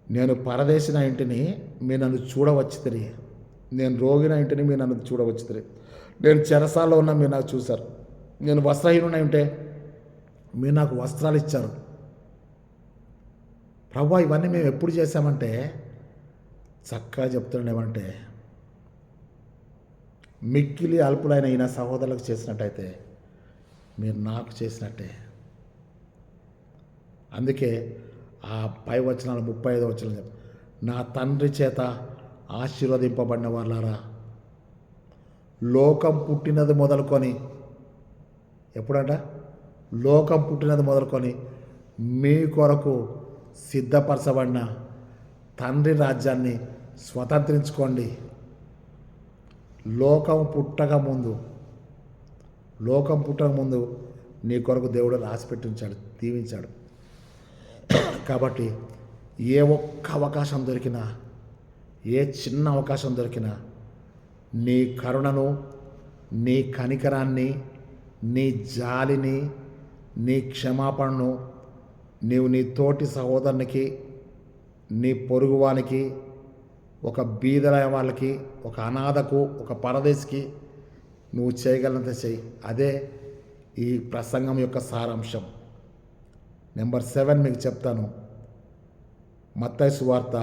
నేను పరదేశిన ఇంటిని మీరు నన్ను చూడవచ్చితిరి, నేను రోగిన ఇంటిని మీరు నన్ను చూడవచ్చితిరి, నేను చెరసాల్లో ఉన్నా మీరు నాకు చూశారు, నేను వస్త్రహీనుడై ఉంటే మీరు నాకు వస్త్రాలు ఇచ్చారు. ప్రభువా, ఇవన్నీ మేము ఎప్పుడు చేశామంటే, చక్కగా చెప్తున్నాడు ఏమంటే, మిక్కిలి అల్పులైన ఈయన సహోదరులకు చేసినట్టయితే మీరు నాకు చేసినట్టే. అందుకే ఆ పై వచనాలు 35వ వచనం, నా తండ్రి చేత ఆశీర్వదింపబడిన వాళ్ళారా, లోకం పుట్టినది మొదలుకొని, ఎప్పుడంట? లోకం పుట్టినది మొదలుకొని మీ కొరకు సిద్ధపరచబడిన తండ్రి రాజ్యాన్ని స్వతంత్రించుకోండి. లోకం పుట్టక ముందు నీ కొరకు దేవుడు రాసిపెట్టి ఉంచాడు, దీవించాడు. కాబట్టి ఏ ఒక్క అవకాశం దొరికినా ఏ చిన్న అవకాశం దొరికినా నీ కరుణను, నీ కనికరాన్ని, నీ జాలిని, నీ క్షమాపణను నీవు నీ తోటి సహోదరునికి, నీ పొరుగువానికి, ఒక బీదల వాళ్ళకి, ఒక అనాథకు, ఒక పరదేశికి నువ్వు చేయగలంత చెయ్యి. అదే ఈ ప్రసంగం యొక్క సారాంశం. నెంబర్ 7 మీకు చెప్తాను. మత్తయి సువార్త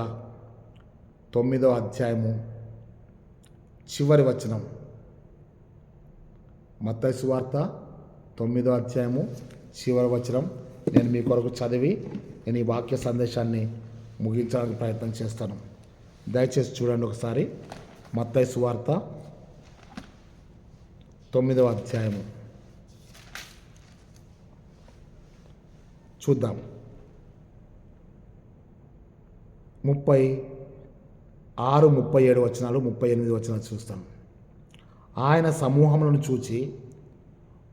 9వ అధ్యాయము చివరి వచనం. మత్తయి సువార్త 9వ అధ్యాయము చివరి వచనం నేను మీ కొరకు చదివి నేను ఈ వాక్య సందేశాన్ని ముగించడానికి ప్రయత్నం చేస్తాను. దయచేసి చూడండి ఒకసారి. మత్తయి సువార్త 9వ అధ్యాయము చూద్దాం. 36, 37 వచనాలు, 38 వచనాలు చూస్తాం. ఆయన సమూహములను చూచి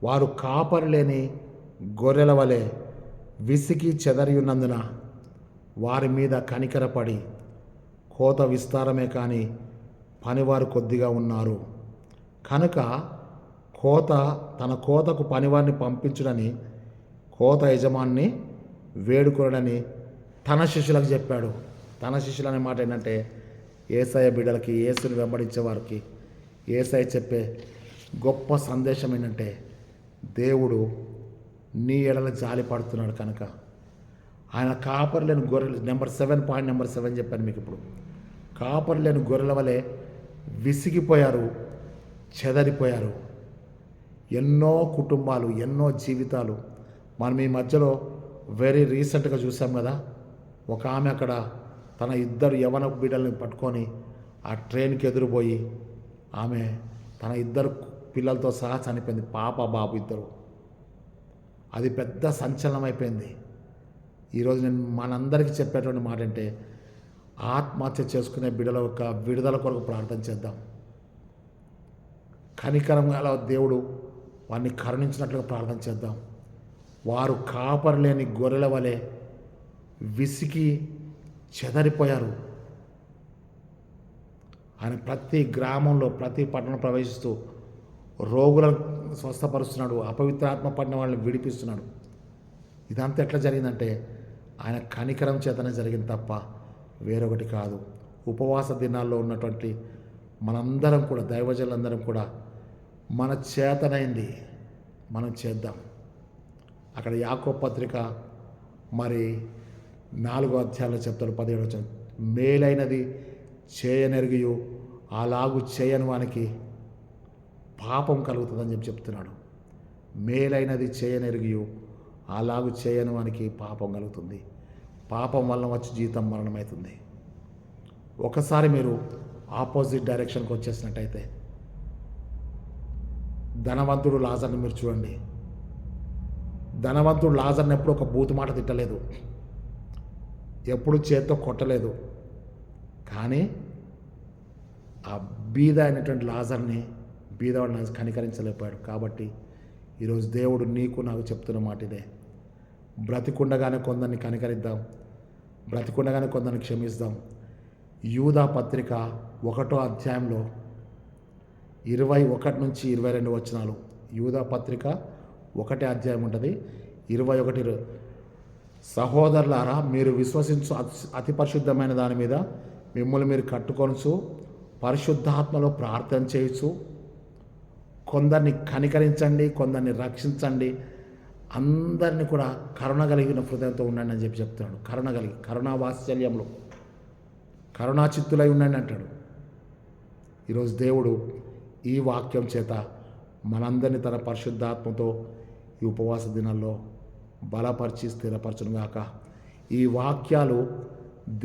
వారు కాపరి లేని గొర్రెల వలె విసికి చెదరి ఉన్నందున వారి మీద కనికరపడి, కోత విస్తారమే కానీ పనివారు కొద్దిగా ఉన్నారు కనుక తన కోతకు పనివారిని పంపించుడని కోత యజమాని వేడుకొనడని తన శిష్యులకు చెప్పాడు. తన శిష్యులు అనే మాట ఏంటంటే యేసయ్య బిడ్డలకి, యేసుని వెంబడించే వారికి యేసయ్య చెప్పే గొప్ప సందేశం ఏంటంటే దేవుడు నీ ఎడల జాలి పడుతున్నాడు కనుక ఆయన కాపరి లేని గొర్రెలు. నెంబర్ 7 చెప్పాను మీకు ఇప్పుడు. కాపరి లేని గొర్రెల వలె విసిగిపోయారు, చెదరిపోయారు. ఎన్నో కుటుంబాలు, ఎన్నో జీవితాలు మనం ఈ మధ్యలో వెరీ రీసెంట్గా చూసాం కదా. ఒక ఆమె అక్కడ తన 2 యవన బిడ్డల్ని పట్టుకొని ఆ ట్రైన్కి ఎదురుపోయి ఆమె తన 2 పిల్లలతో సహా చనిపోయింది. పాప బాబు 2. అది పెద్ద సంచలనం అయిపోయింది. ఈరోజు నేను మనందరికీ చెప్పేటువంటి మాట అంటే ఆత్మహత్య చేసుకునే బిడ్డల యొక్క విడుదల కొరకు ప్రార్థన చేద్దాం. కనికరంగా దేవుడు వారిని కరుణించినట్లుగా ప్రార్థన చేద్దాం. వారు కాపరి లేని గొర్రెల వలె విసికి చెదరిపోయారు. ఆయన ప్రతి గ్రామంలో, ప్రతి పట్టణం ప్రవేశిస్తూ రోగులను స్వస్థపరుస్తున్నాడు, అపవిత్రాత్మ పడిన వాళ్ళని విడిపిస్తున్నాడు. ఇదంతా ఎట్లా జరిగిందంటే ఆయన కనికరం చేతనే జరిగింది తప్ప వేరొకటి కాదు. ఉపవాస దినాల్లో ఉన్నటువంటి మనందరం కూడా, దైవజనులందరం కూడా మన చేతనైంది మనం చేద్దాం. అక్కడ యాకోబు పత్రిక మరి 4వ అధ్యాయంలో చెప్తాడు 17వ వచనం. మేలైనది చేయనెరిగియు అలాగు చేయని వానికి పాపం కలుగుతుందని చెప్తున్నాడు. మేలైనది చేయనెరిగియు అలాగు చేయని వానికి పాపం కలుగుతుంది. పాపం వలన వచ్చి జీతం మరణమవుతుంది. ఒకసారి మీరు ఆపోజిట్ డైరెక్షన్కి వచ్చేసినట్టయితే ధనవంతుడు లాజర్ని మీరు చూడండి. ధనవంతుడు లాజర్ని ఎప్పుడు ఒక బూతు మాట తిట్టలేదు, ఎప్పుడు చేత్తో కొట్టలేదు. కానీ ఆ బీద అయినటువంటి లాజర్ని బీదవాడిని కనికరించలేకపోయాడు. కాబట్టి ఈరోజు దేవుడు నీకు నాకు చెప్తున్న మాట ఇదే. బ్రతికుండగానే కొందరిని కనికరిద్దాం, బ్రతికుండగానే కొందరిని క్షమిస్తాం. యూదా పత్రిక 1వ అధ్యాయంలో 21 నుంచి 22 వచనాలు. యూదా పత్రిక 1వ అధ్యాయం ఉంటుంది, 21. సహోదరులారా, మీరు విశ్వసించు అతి పరిశుద్ధమైన దాని మీద మిమ్మల్ని మీరు కట్టుకొనుచు పరిశుద్ధాత్మలో ప్రార్థన చేయొచ్చు. కొందరిని కనికరించండి, కొందరిని రక్షించండి, అందరినీ కూడా కరుణ కలిగిన హృదయంతో ఉండండి అని చెప్తున్నాడు. కరుణ కలిగి, కరుణా వాత్సల్యంలో కరుణాచిత్తులై ఉండండి అంటాడు. ఈరోజు దేవుడు ఈ వాక్యం చేత మనందరినీ తన పరిశుద్ధాత్మతో ఈ ఉపవాస దినాల్లో బలపరిచి స్థిరపరచునుగాక. ఈ వాక్యాలు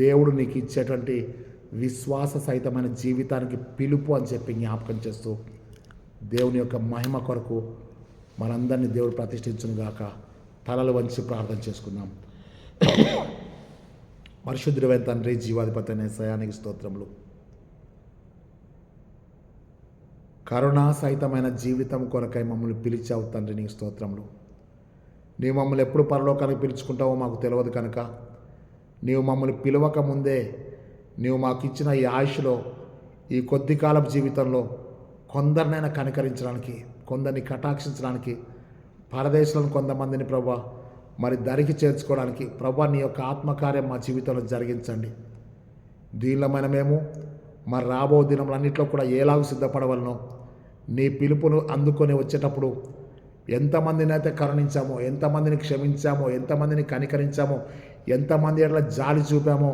దేవుడు నీకు ఇచ్చేటువంటి విశ్వాస సహితమైన జీవితానికి పిలుపు అని చెప్పి జ్ఞాపకం చేస్తూ దేవుని యొక్క మహిమ కొరకు మనందరినీ దేవుడు ప్రతిష్ఠించునుగాక. తలలు వంచి ప్రార్థన చేసుకుందాం. పరిశుద్ధుడైన తండ్రి, జీవాధిపతి అనే సయానికి స్తోత్రములు. కరుణా సహితమైన జీవితం కొరకై మమ్మల్ని పిలిచావు తండ్రి, నీకు స్తోత్రములు. నీవు మమ్మల్ని ఎప్పుడు పరలోకానికి పిలుచుకుంటావో మాకు తెలియదు కనుక నీవు మమ్మల్ని పిలవక ముందే నీవు మాకు ఇచ్చిన ఈ ఆయుష్లో, ఈ కొద్ది కాలపు జీవితంలో కొందరినైనా కనికరించడానికి, కొందరిని కటాక్షించడానికి, పరదేశంలో కొంతమందిని ప్రభా మరి దరికి చేర్చుకోవడానికి ప్రభా నీ యొక్క ఆత్మకార్యం మా జీవితంలో జరిగించండి. దీనిలో మేము మరి రాబో దినములన్నింటిలో కూడా ఎలాగ సిద్ధపడవలనో, నీ పిలుపును అందుకొని వచ్చేటప్పుడు ఎంతమందిని అయితే కరుణించామో, ఎంతమందిని క్షమించామో, ఎంతమందిని కనికరించామో, ఎంతమంది ఎట్లా జాలి చూపామో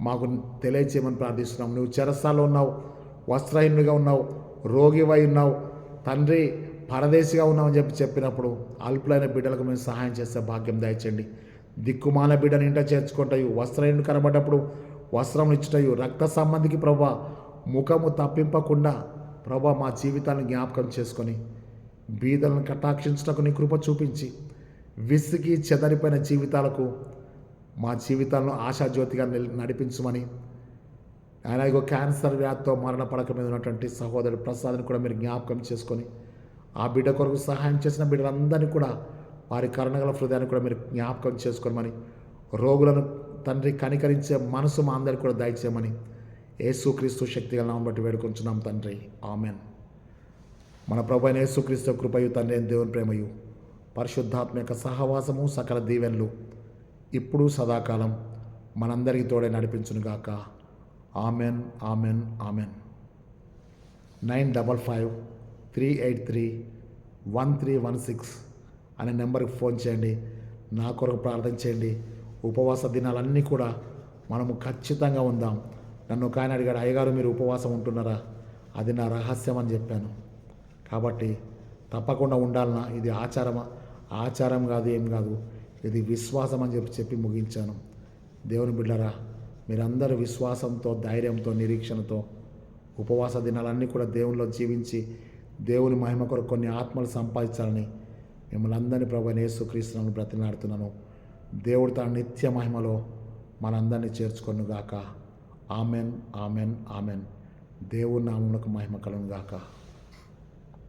మాకు తెలియచేయమని ప్రార్థిస్తున్నాం. నువ్వు చెరసాల్లో ఉన్నావు, వస్త్రహీనుడిగా ఉన్నావు, రోగివై ఉన్నావు, తండ్రి పరదేశిగా ఉన్నామని చెప్పినప్పుడు అల్పులైన బిడ్డలకు మేము సహాయం చేసే భాగ్యం దయచేయండి. దిక్కుమాల బిడ్డని ఇంట చేర్చుకుంటాయి, వస్త్రహీనుడు కనబడ్డప్పుడు వస్త్రం ఇచ్చుటయు, రక్త సంబంధికి ప్రభా ముఖము తప్పింపకుండా ప్రభా మా జీవితాన్ని జ్ఞాపకం చేసుకొని బీదలను కటాక్షించటకు నీ కృప చూపించి, విసిగి చెదరిపోయిన జీవితాలకు మా జీవితాలను ఆశాజ్యోతిగా నడిపించమని, అలాగే క్యాన్సర్ వ్యాధితో మరణ పడక మీద ఉన్నటువంటి సహోదరుడు ప్రసాద్ని కూడా మీరు జ్ఞాపకం చేసుకొని, ఆ బిడ్డ కొరకు సహాయం చేసిన బిడ్డలందరినీ కూడా వారి కరుణగల హృదయాన్ని కూడా మీరు జ్ఞాపకం చేసుకోమని, రోగులను తండ్రి కనికరించే మనసు మా అందరికీ కూడా దయచేయమని యేసుక్రీస్తు శక్తిగల నామమును బట్టి వేడుకొంచున్నాం తండ్రి, ఆమెన్. మన ప్రభు అయిన యేసుక్రీస్తు కృపయు, తండ్రి అయిన దేవుని ప్రేమయు, పరిశుద్ధాత్మ యొక్క సహవాసము, సకల దీవెనలు ఇప్పుడు సదాకాలం మనందరికీ తోడే నడిపించునుగాక. Amen, amen, amen. 9553831316 అనే నెంబర్కి ఫోన్ చేయండి. నా కొరకు ప్రార్థన చేయండి. ఉపవాస దినాలన్నీ కూడా మనము ఖచ్చితంగా ఉందాం. నన్ను ఒక ఆయన అడిగాడు, అయ్యగారు మీరు ఉపవాసం ఉంటున్నారా? అది నా రహస్యం అని చెప్పాను. కాబట్టి తప్పకుండా ఉండాలన్నా, ఇది ఆచారం కాదు, ఏం కాదు, ఇది విశ్వాసం అని చెప్పి ముగించాను. దేవుని బిడ్డరా, మీరందరూ విశ్వాసంతో, ధైర్యంతో, నిరీక్షణతో ఉపవాస దినాలన్నీ కూడా దేవునిలో జీవించి దేవుని మహిమ కొరకు కొన్ని ఆత్మలు సంపాదించాలని మిమ్మల్ని అందరినీ ప్రభువైన యేసుక్రీస్తును బ్రతిమలాడుతున్నాను. దేవుడు తన నిత్య మహిమలో మనందరినీ చేర్చుకొనుగాక. Amen, amen, amen. దేవుని నామమునకు మహిమ కలుగును గాక.